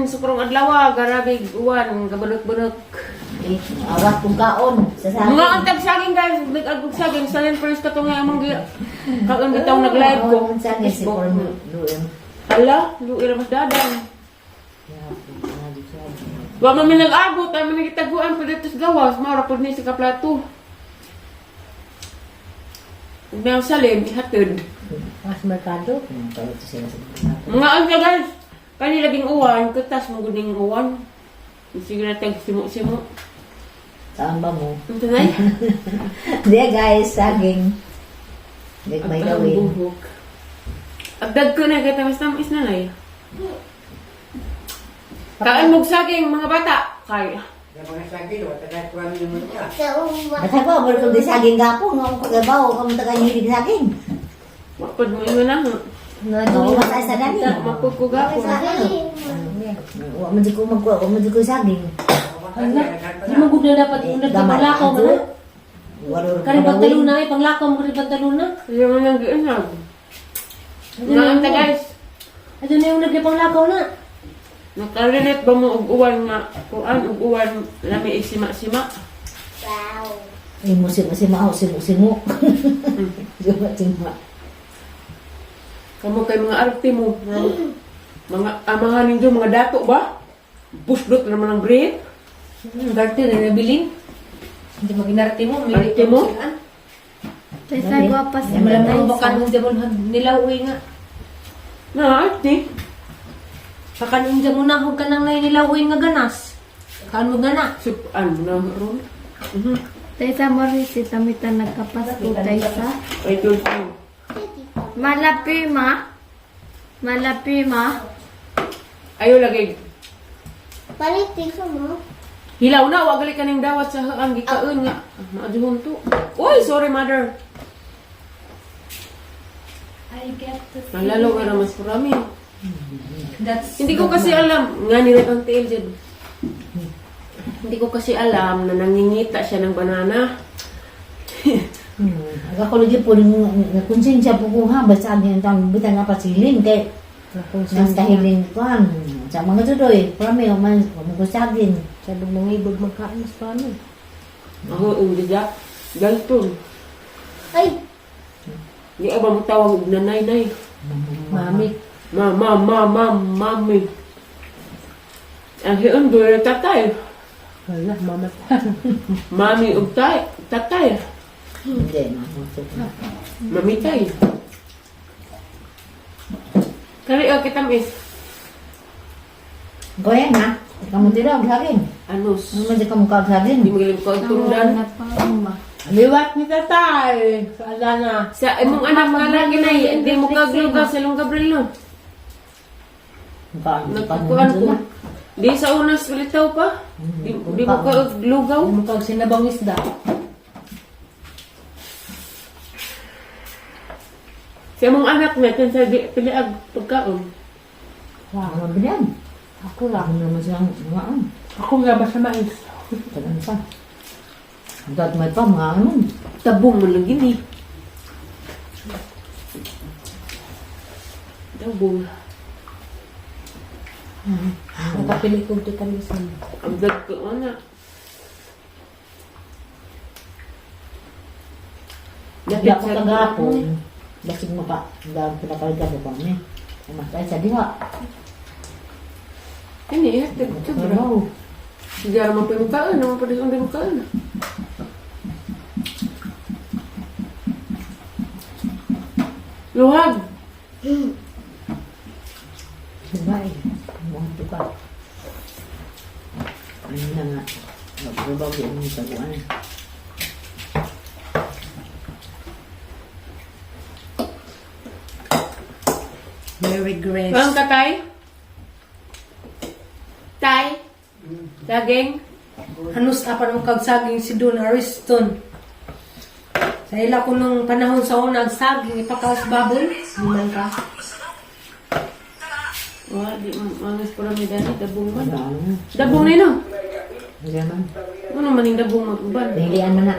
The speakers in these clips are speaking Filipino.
sukrong adlaw, garabi uwan, kabunok-bunok. Awat kong kaon. Sa sakin. Mga antag saging guys, big-agog saging, sa first ka nga amang kaon bitong nag-live ko. Ang saging si Corn Luem. Ala, luira mas dadang. Wa man mi nag-abot, ay man nagitaguan pa dito sa gawas, maura pud ni sa kaplato. Ug salim, ihatod. Mas merkado. Mga antag guys, kani labing uwan, kutas mo guding uwan. Sige na tag simo-simo. Saan ba mo? Ito na eh. There guys, saging. Like may gawin. Agdag ko na, kaya tamis na na eh. Kaan mong saging, mga bata. Kaya. Natay ko, pero kung di saging gapo, no? Kagabaw, kung taga hindi saging. Mapod mo yun na. Oo, matay sa dani. Mapod ko gapo. Huwag mo di ko saging. Hindi mo gugna dapat nagpaglakaw mo na. Kari pantaluna eh, panglakaw mo kari pantaluna. Kaya mo nang giinag. Mga anta guys. Ito na yung nagpaglakaw na. Nakarelate ba mo og uwan nga? Kuan og uwan lami isima-sima. Ay, musima ako, simo-simo. Simo-simo. Kamu kay mga arte mo. Mga amahan ninyo, mga dato ba? Pusdot naman ang breed. Garte na nabiling. Hindi mo ginarte mo. Arte mo? Tesa guapa si Malamang Tesa. baka nung jabon nila uwi nga. Na arte. Kakanong dyan mo na kung ka nang nila uwi nga ganas. Kaan mo gana. Supan na ron. Tesa mo rin si Tamita nagkapasko Tesa. Ay tulong. Malapi ma. Malapi ma. Ayo lagi. Palitin ko mo. Hilaw na, wag gali kaning dawat sa ang gikaon nga. Maaduhon to. Oy, sorry mother. I get to see. Nalalo ka na mas marami. That's Hindi ko kasi alam, nga nila ang tail dyan. Hindi ko kasi alam na nangingita siya ng banana. Ako lagi po nakonsensya po kung ha, basta ang bitang nga pasilin kay mas kahiling ko sa mga tudoy, parami o man ko saging. sabi mong ibog magkaan mas paano. Ako, hindi dyan. Galton. Ay! Di ba mo tawag na nay-nay? Mami. Mami. Ang hiyon doon tatay. Wala, mama. Mami ug tatay. Hindi, Mamitay. Kali o kitamis. goyang ha, kamu tidak saging. Anus. Ano man di kamu kag saging? Hindi magaling ko ang tundan. Na pa ma. Liwat ni tatay. Ala na. Sa imong anak nga lagi na hindi mo kagluga sa ilong Gabriel no. Nagkukuhan ko. Di sa unas ulitaw pa. Di mo kaglugaw. Mukag sinabang isda. Sa imong anak na kan sa piliag pagkaon. Ano ba yan? Ako lang. Ano naman silang mga Ako nga ba sa mais? tagan pa. Dad may pa mga ano. Tabong man lang gini. Tabong. Nakapili kong tikamisan. Ang dag ko na. Hindi ako kagapon. Basig mo pa. Dahil pinapalitan ko pa kami. Umatay sa diwa. Ini ya, sobra. Wow. Sigara mo pa yung kaan, naman pa rin yung kaan. Luhag! Sabay. Mga tuka. Ano na nga. Magbabaw yung mga taguan. Merry Grace. Parang ka, Tay? Tay? Saging? Hanus apan ang kagsaging si Don Ariston. Sa ila ko nung panahon sa unang saging ipakawas baboy. Liman ka. Wala, di mangas ko lang may dali. Dabong ba? Ano? Dabong na yun, Ano naman? ano man yung dabong mag-uban? Pahilian mo na.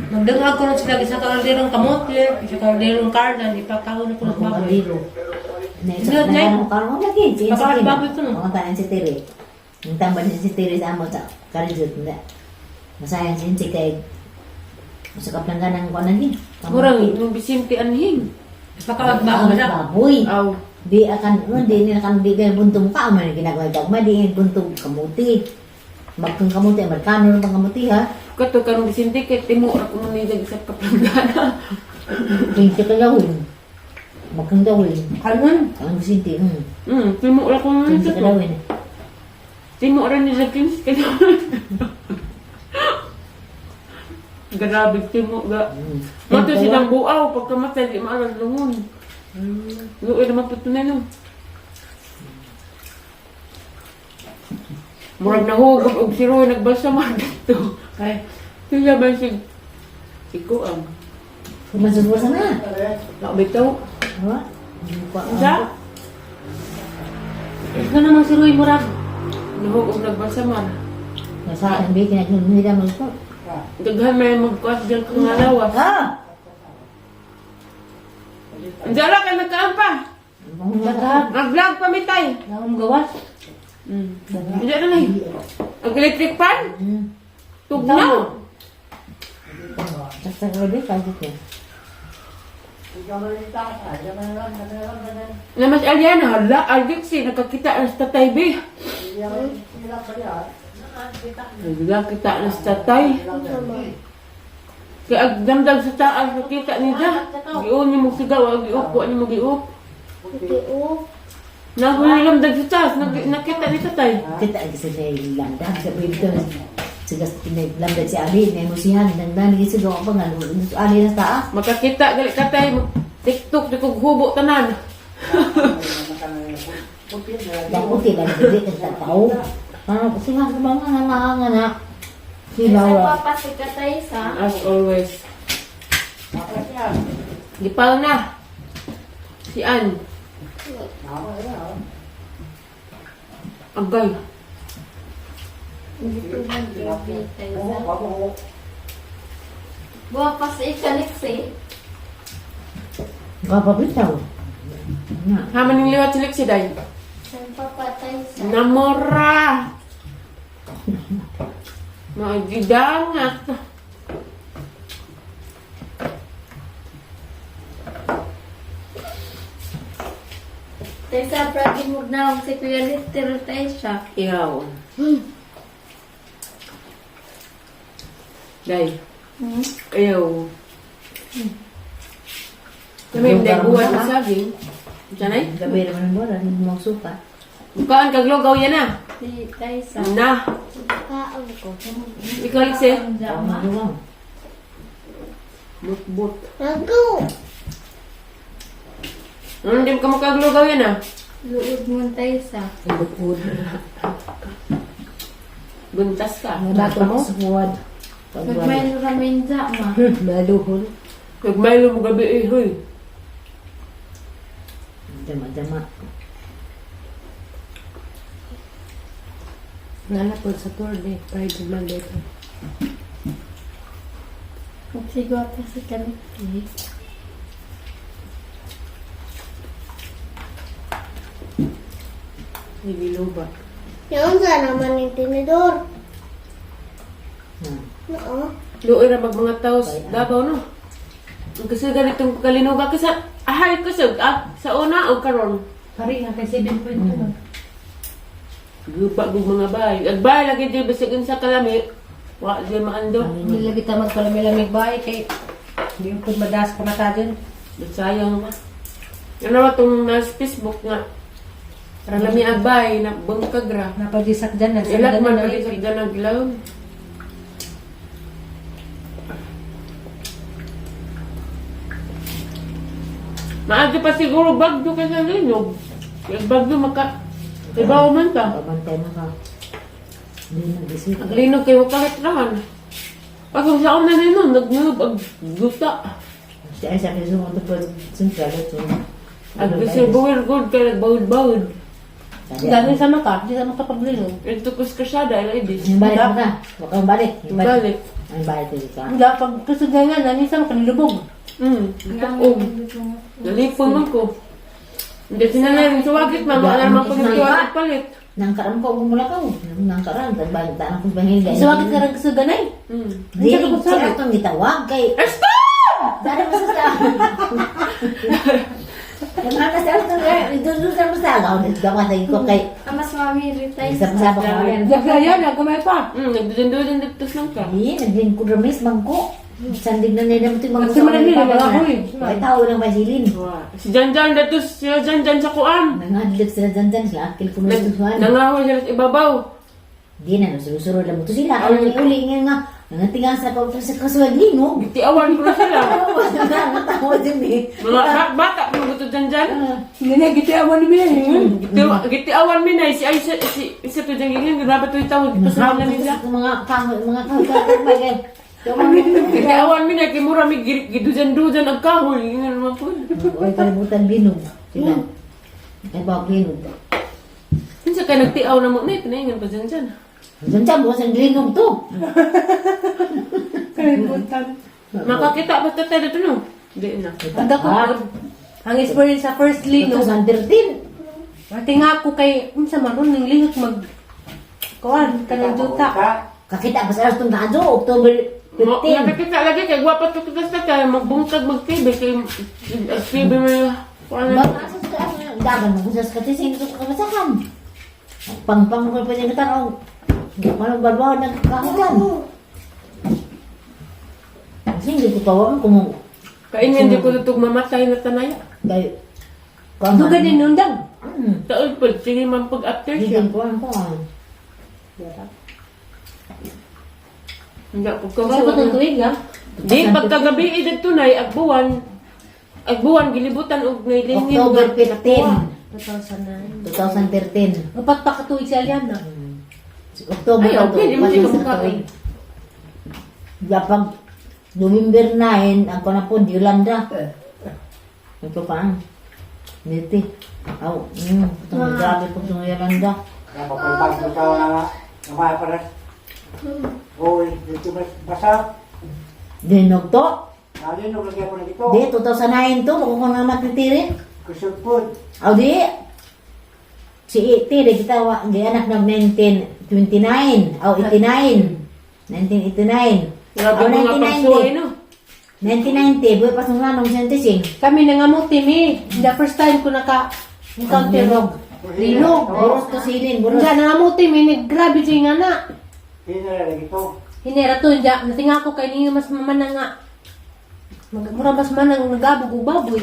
Magdangag ko nun sila isa kalderong kamote, isa kalderong karnan, ipakahon ko ng baboy. Kaldero. Good night. Nagkaroon lagi. Kapag baboy ko, no? Mga tanan si Tiri. Yung tambal niya si Tiri sa amo sa karijut. Masayang sinsi kay sa kaplanggan ng kuanan din. Murang yung bisinti anhing. Pakawag-bago na. Baboy. Aw. Di akan, di akan di kaya buntong ka. May ginagawa dagma di buntong kamuti. Magkang kamuti. Magkano ng kamuti ha? Kato karong bisinti kay timo ra ko manidag sa kaplangana. Pinti ka gawin. Magkang gawin. Kanon. Ang sinti. Timo ra ko Pinti manidag. ka gawin. Timo ra ni sa kins kay. Grabe timo ga. Mato silang buaw pagkamatay di maalas lungon. Luoy naman putunay no. Murag nahugog og siroy nagbasa man dito. Kay. Kaya ba si Iko ang Kumasubasa na. nakabitaw. Ha? Sa? Ito naman si Roy Murag. Nahugog nagbasa man. Nasa akin, Vicky, nagnunuhira mo ito. Daghan may magkuas dyan kung alawas. Ha? Dala ka nagkaampa. Nag-vlog pa mitay. Naong gawas. Hindi na lang. Ang-electric fan? Tugnaw. Sa grabe, kahit niya. Na mas Aliana, hala, Alexi, nakakita na sa tatay, be. Nakakita na sa tatay. Kaya agdamdag sa taas, nakita niya. Giyon niyo mo sigaw, giupo niyo mo giup. Nagulamdag sa taas, nakita ni tatay. Kita ang kasi na landa. Sabi ito, sigas pinaglamdag si Ali, may musihan, nang nagisigaw ako nga, Ali na taas. Makakita gali katay, TikTok, di kong hubo tanan. Dapat lang, hindi ka tao. Kasi nga sa mga nga. Si Sa Laura. papa si Katay sa. As always. Gipal na. Si Ann. Agay. Hindi ko mag-gabi tayo sa. Buwa pa sa Ikaliksi. Kapapitaw. Nga. Haman ng liwat si Lexi day. Sa papa tayo sa. Namora. Magidangat. Tayo sa pragin mo na si Kuya Litter tayo siya. Iyaw. Day. Ayaw. Kami yung buwan sa saging. Diyanay? Gabi naman ang bola, hindi mo suka. Bukaan kaglogaw yan na. Si tayo sa. Na. Kaon ko. Ikaw, Lexi. Ang But-but. Nago! Hindi ka makaglogaw yan na. Luod mo tayo sa. Buntas ka. Bato mo? Suwad. Magmaylo ramen dya ma. Maluhon. Nagmaylo mo gabi eh, hoy. Dama-dama. Nana po sa tour day. Friday, Monday. Magsigwa pa si Kaliksi. Hindi ba? Yung sa naman yung tinidor. Hmm. Oo. Luoy ra mag mga taos. Dabaw no. Kasi ganitong kalinuga kasi ahay kasi sa una o karon. Pari nga kay 7.2. Guba gug mga bay. Agbay lagi di bisag sa kalami. Wa di maando. Hindi lagi tamang kalami-lamig ba kay hindi ko madas pa mata dyan. Sayang pa. Ano ba itong nasa Facebook nga? Para lami agbay na bangkag ra. Napadisak dyan. Ilat man pali sa ganang gilaw. Maagi pa siguro bagyo ka sa linog. Yung bagyo maka... Ibaw man ka. Pabantay mo ka. Hindi nag-isip. Ang linog kayo kahit rahan. Pag kung saan na linog, nagnulog ang guta. Si Aisha kasi sumunod po sentral ito. At kasi buwir good ka nagbawid-bawid. Dami sa maka. Hindi sa makapaglinog. Ito kus kasyada, ilay dis. Yung balik mo ka. Huwag kang balik. Yung Balik. Ang balik ko ka. Hindi pag kasugangan. Nani sa makalilubog. Takog. Nalipon man ko. Hindi sinanay rin suwagit, mama na naman ko ng suwagit palit. Nang karam ko mula ka. Nang karam tagbalik ta ko bahilay. Sa wakit ka rin sa ganay. Di Ano ko sa tong gitawag kay. Esto! Dari mo sa. Kaya kasi ako doon sa masagaw dito daw tayo ko kay Mas mami retay isa pa sa yan. Yan, nagkamay pa. Nagdudin dito lang ka. Di naglingkod ramis bangko. Sandig na nila mo mga Kasi malaki na mga huy. Ay tao ng basilin. Si Janjan dito, siya Janjan sa kuan. Nangadlip sila dyan sila akil ko na susuan. Nangahoy sila sa ibabaw. Di na susuro lang mo to sila. Ang uli nga nga nangatingan sa pag sa kasuwag lino. Gitiawan ko na sila. Natawa din eh. Mga bata pa mo ito Janjan. Hindi na, gitiawan ni Mia. Gitiawan mi na, si isa to Janjan, grabe to itawag dito sa mga nila. Mga kahoy. Gitiawan mi na, kimura mi gidujan-dujan ang kahoy. Nga naman po. Ay, kalimutan linog. Sila. Ay, bawag linog. Minsan ka nagtiaw na mo na, pinahingan pa Janjan. Diyan siya, bukas ang linog to. Kalimutan. Makakita ba tayo dito no? Hindi na. Ang dako. Ang experience sa first lino. 2013. Ate nga ako kay, unsa man nun, ng lingot mag... Kuwan, kanang juta. Kakita pa sa itong kaadyo, October 15. Nakakita lagi kay guwapat ko kita kay magbungkag magtibi kay tibi mo yung Mag-asas ka, dagan mo kung sa skatising ito kamasakan. Pang-pang ko pa niya natanong. Manong balbaw nagkakagan. Kasi hindi ko tawag kung... kaingan di ko tutug mamatay na tanaya. Kaya... Dugan din nundang. Taon po, sige man pag after siya. Hindi ko ang kuhan. Hindi ako Kasi ko itong tuwig, ha? Di, pagkagabi tunay, agbuwan, gilibutan og ngaylingin. October 15. 2009. 2013. Kapat pa katuwig si Aliana. October Ay, okay, di mo siya kumakain. Pag November 9, ako na po, di Yolanda. Ito pa ang niti. Aw, itong grabe po itong Yolanda. Napapalpag mo sa kamay para. Uy, dito basa. Dinog to. Nalinog lagi ako na dito. Di, 2009 to, kung nga matitirin. Kusog po. Aw, di. Si Iti, di kita, di anak ng 1929. Aw, 89. 1989. Grabe Aw, mga pagsuway, no? 1990, buhay pa sa nga nung sentencing. Kami nangamuti, mi. The first time ko naka-encounter Linog. Linog. Buros to silin, buros. Nga nangamuti, mi. Grabe siya nga na. Pinala lagi ito. Hinera to, nga. Natinga ko kay niyo mas mamana nga. Mura mas manang nagabog o baboy.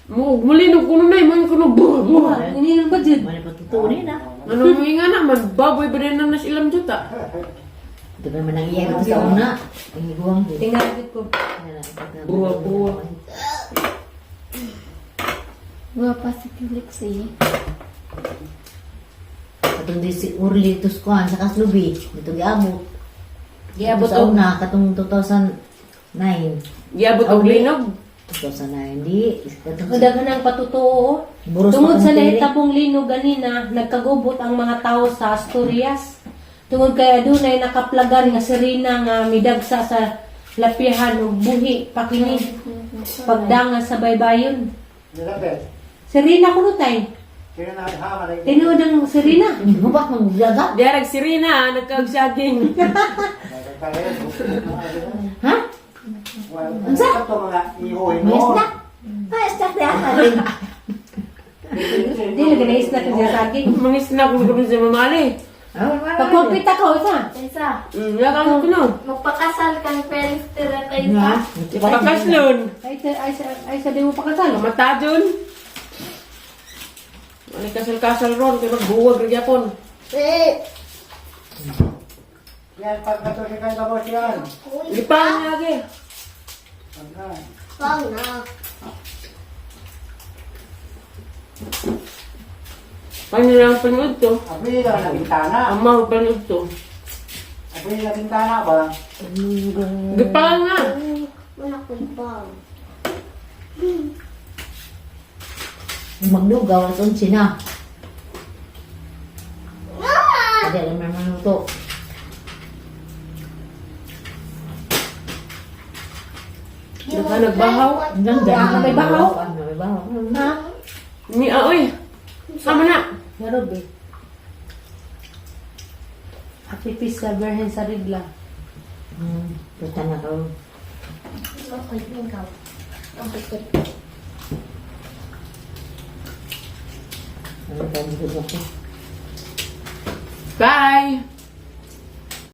Mulinog ko na mo yung kuno buha. Hindi ba dyan? Mali pa totoo rin ah. Ano mo nga naman, baboy ba rin na silang juta? Ito pa naman ang iyak ko sa una. Ang iguang din. Tingnan ko. Buwa. Guwapa si Felix eh. Katong di si Urli Tuskuhan sa Kaslubi. Ito giabot. Giabot Ito sa og una, katong 2009. Giabot og linog. 2009, di. Ang dagan ng patutuo. Buros Tungod pa sa kang tiri. nahitabong lino ganina, nagkagubot ang mga tao sa Asturias. Tungod kaya dunay nakaplagan nga sirina nga midagsa sa lapihan ug buhi pakini pagdanga sa baybayon. Nilapit. Sirina kuno tay. Kaya na hama lagi. Tinuod ang sirina. Hindi mo ba kung gaga? Diarag si Rina, nagkag-jogging. Ha? Unsa? Ito mga ihoy May mo. snack? Ah, snack na ako rin. Dili na isna ka sa saging. Mga snack mo kami sa mamali. Pagkumpita ka isa. Taysa, Yakang ko no. magpakasal kang Felix tira Nga. Taysa. Pakaslon. Ay sa di mo pakasal. Matadyon. Ano kasal-kasal ron, kaya magbuwag rin yapon. Yan, pagkatuloy kayo na boss yan. Lipahan niya lagi. Pagka. Pang na. Paano lang panood to? Abri na ng bintana. Amaw panood to. Abri na bintana ba? Lipahan nga. Wala kong pang. Maglugaw at unsi na. Hindi alam naman ito. Nagbahaw. Hanggang dyan. May bahaw? May bahaw. Ha? Ni oy. Sama na. Meron ba? Akipis sa Berhen sa Ridla. Punta na ko. Okay, ikaw. Ang bitin. Ano ba, hindi ko Bye.